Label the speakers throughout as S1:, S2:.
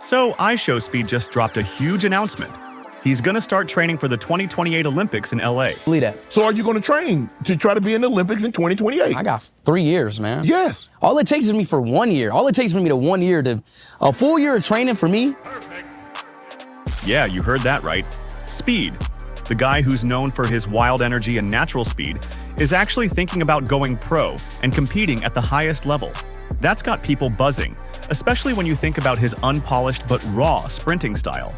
S1: So iShowSpeed just dropped a huge announcement. He's gonna start training for the 2028 Olympics in LA.
S2: Believe that.
S3: So are you gonna train to try to be in the Olympics in 2028?
S2: I got 3 years, man.
S3: Yes.
S2: All it takes is me for 1 year. All it takes for me to 1 year to, a full year of training for me.
S1: Yeah, you heard that right. Speed, the guy who's known for his wild energy and natural speed, is actually thinking about going pro and competing at the highest level. That's got people buzzing, especially when you think about his unpolished but raw sprinting style.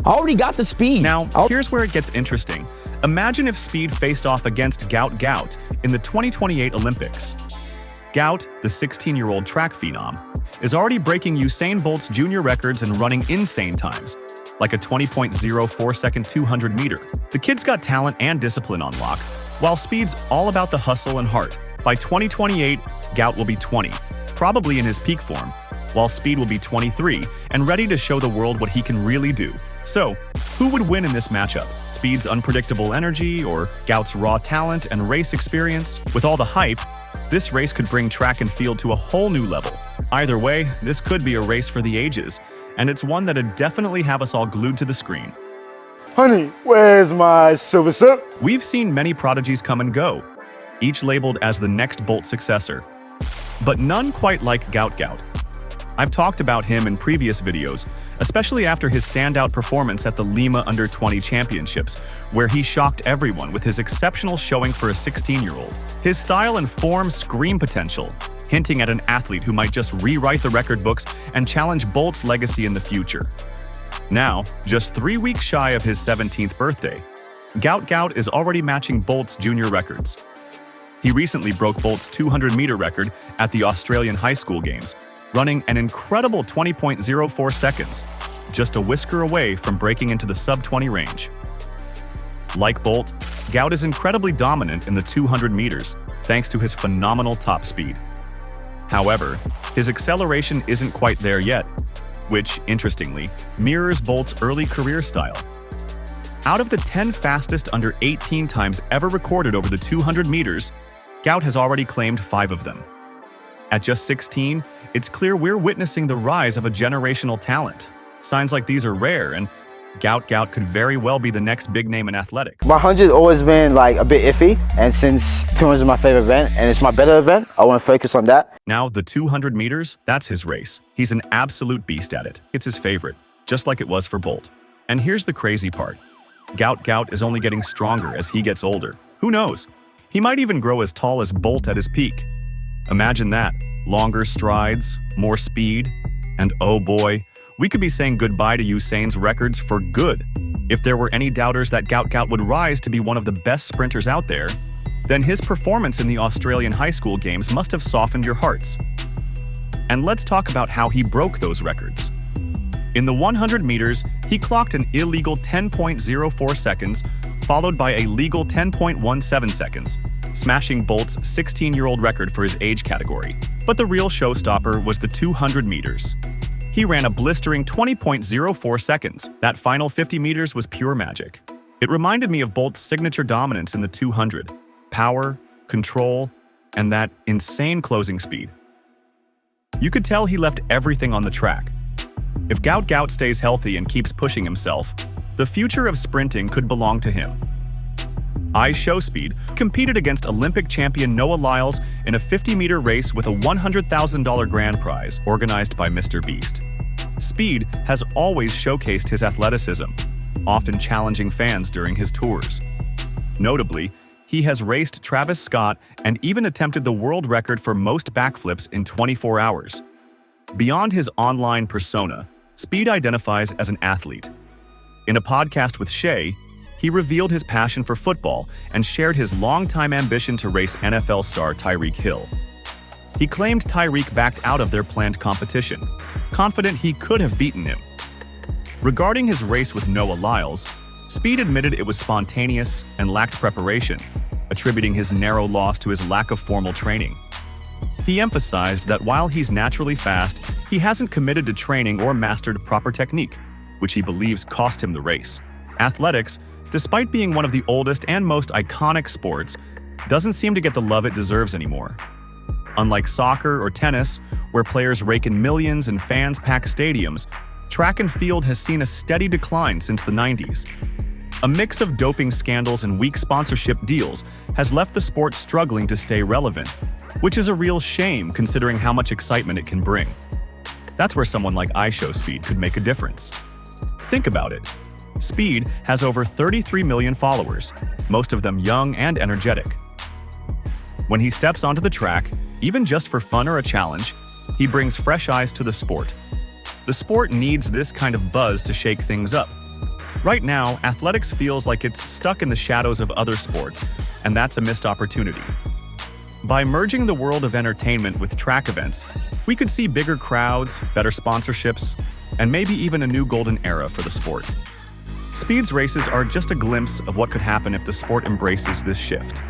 S2: I already got the speed.
S1: Now, here's where it gets interesting. Imagine if Speed faced off against Gout in the 2028 Olympics. Gout, the 16-year-old track phenom, is already breaking Usain Bolt's junior records and running insane times, like a 20.04-second 200-meter. The kid's got talent and discipline on lock, while Speed's all about the hustle and heart. By 2028, Gout will be 20, probably in his peak form, while Speed will be 23 and ready to show the world what he can really do. So, who would win in this matchup? Speed's unpredictable energy or Gout's raw talent and race experience? With all the hype, this race could bring track and field to a whole new level. Either way, this could be a race for the ages, and it's one that'd definitely have us all glued to the screen.
S4: Honey, where's my silver sip?
S1: We've seen many prodigies come and go, each labeled as the next Bolt successor, but none quite like Gout. I've talked about him in previous videos, especially after his standout performance at the Lima Under-20 Championships, where he shocked everyone with his exceptional showing for a 16-year-old. His style and form scream potential, hinting at an athlete who might just rewrite the record books and challenge Bolt's legacy in the future. Now, just 3 weeks shy of his 17th birthday, Gout is already matching Bolt's junior records. He recently broke Bolt's 200-meter record at the Australian High School Games, running an incredible 20.04 seconds, just a whisker away from breaking into the sub-20 range. Like Bolt, Gout is incredibly dominant in the 200 meters, thanks to his phenomenal top speed. However, his acceleration isn't quite there yet, which, interestingly, mirrors Bolt's early career style. Out of the 10 fastest under 18 times ever recorded over the 200 meters, Gout has already claimed 5 of them. At just 16, it's clear we're witnessing the rise of a generational talent. Signs like these are rare, and Gout could very well be the next big name in athletics.
S4: My 100's always been like a bit iffy, and since 200 is my favorite event and it's my better event, I want to focus on that.
S1: Now, the 200 meters, that's his race. He's an absolute beast at it. It's his favorite, just like it was for Bolt. And here's the crazy part. Gout is only getting stronger as he gets older. Who knows? He might even grow as tall as Bolt at his peak. Imagine that. Longer strides, more speed, and oh boy, we could be saying goodbye to Usain's records for good. If there were any doubters that Gout would rise to be one of the best sprinters out there, then his performance in the Australian High School Games must have softened your hearts. And let's talk about how he broke those records. In the 100 meters, he clocked an illegal 10.04 seconds, followed by a legal 10.17 seconds, smashing Bolt's 16-year-old record for his age category. But the real showstopper was the 200 meters. He ran a blistering 20.04 seconds. That final 50 meters was pure magic. It reminded me of Bolt's signature dominance in the 200. Power, control, and that insane closing speed. You could tell he left everything on the track. If Gout stays healthy and keeps pushing himself, the future of sprinting could belong to him. iShowSpeed competed against Olympic champion Noah Lyles in a 50-meter race with a $100,000 grand prize organized by Mr. Beast. Speed has always showcased his athleticism, often challenging fans during his tours. Notably, he has raced Travis Scott and even attempted the world record for most backflips in 24 hours. Beyond his online persona, Speed identifies as an athlete. In a podcast with Shay, he revealed his passion for football and shared his longtime ambition to race NFL star Tyreek Hill. He claimed Tyreek backed out of their planned competition, confident he could have beaten him. Regarding his race with Noah Lyles, Speed admitted it was spontaneous and lacked preparation, attributing his narrow loss to his lack of formal training. He emphasized that while he's naturally fast, he hasn't committed to training or mastered proper technique, which he believes cost him the race. Athletics, despite being one of the oldest and most iconic sports, doesn't seem to get the love it deserves anymore. Unlike soccer or tennis, where players rake in millions and fans pack stadiums, track and field has seen a steady decline since the 90s. A mix of doping scandals and weak sponsorship deals has left the sport struggling to stay relevant, which is a real shame considering how much excitement it can bring. That's where someone like iShowSpeed could make a difference. Think about it. Speed has over 33 million followers, most of them young and energetic. When he steps onto the track, even just for fun or a challenge, he brings fresh eyes to the sport. The sport needs this kind of buzz to shake things up. Right now, athletics feels like it's stuck in the shadows of other sports, and that's a missed opportunity. By merging the world of entertainment with track events, we could see bigger crowds, better sponsorships, and maybe even a new golden era for the sport. Speed's races are just a glimpse of what could happen if the sport embraces this shift.